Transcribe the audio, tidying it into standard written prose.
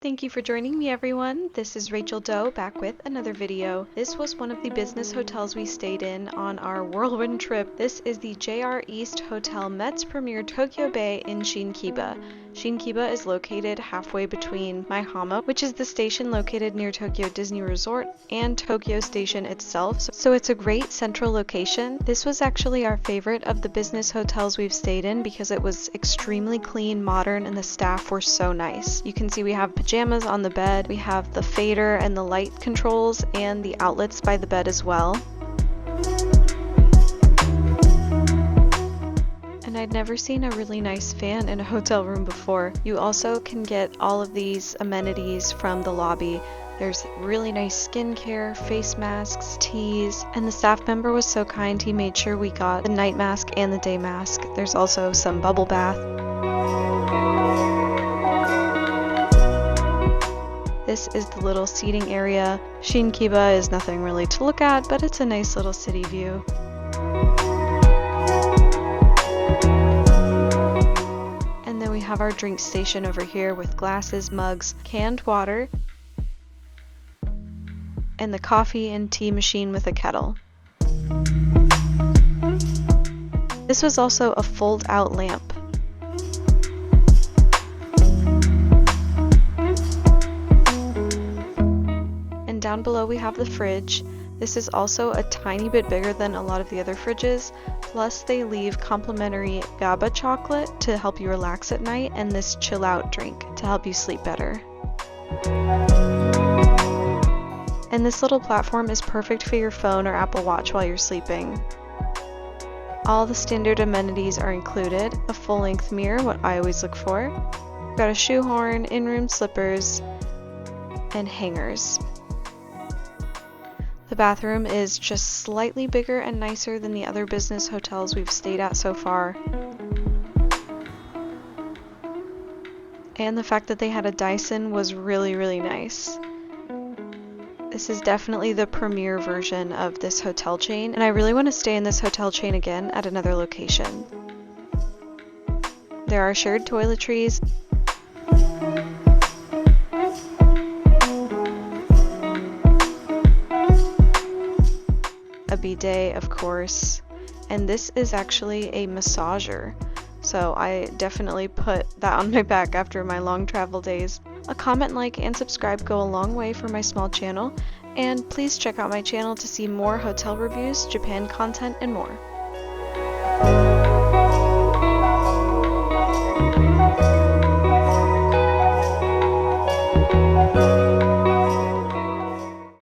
Thank you for joining me, everyone. This is Rachel Doe back with another video. This was one of the business hotels we stayed in on our whirlwind trip. This is the JR East Hotel Met's Premier Tokyo Bay in Shin Kiba. Shin Kiba is located halfway between Maihama, which is the station located near Tokyo Disney Resort, and Tokyo Station itself, so it's a great central location. This was actually our favorite of the business hotels we've stayed in because it was extremely clean, modern, and the staff were so nice. You can see we have pajamas on the bed, we have the fader and the light controls and the outlets by the bed as well. And I'd never seen a really nice fan in a hotel room before. You also can get all of these amenities from the lobby. There's really nice skincare, face masks, teas, and the staff member was so kind he made sure we got the night mask and the day mask. There's also some bubble bath. This is the little seating area. Shin Kiba is nothing really to look at, but it's a nice little city view. And then we have our drink station over here with glasses, mugs, canned water, and the coffee and tea machine with a kettle. This was also a fold-out lamp. And down below we have the fridge. This is also a tiny bit bigger than a lot of the other fridges, plus they leave complimentary GABA chocolate to help you relax at night and this chill out drink to help you sleep better. And this little platform is perfect for your phone or Apple Watch while you're sleeping. All the standard amenities are included: a full-length mirror, what I always look for. We've got a shoehorn, in-room slippers, and hangers. The bathroom is just slightly bigger and nicer than the other business hotels we've stayed at so far. And the fact that they had a Dyson was really, really nice. This is definitely the premier version of this hotel chain, and I really want to stay in this hotel chain again at another location. There are shared toiletries, a bidet, of course, and this is actually a massager, so I definitely put that on my back after my long travel days. A comment, like, and subscribe go a long way for my small channel, and please check out my channel to see more hotel reviews, Japan content, and more.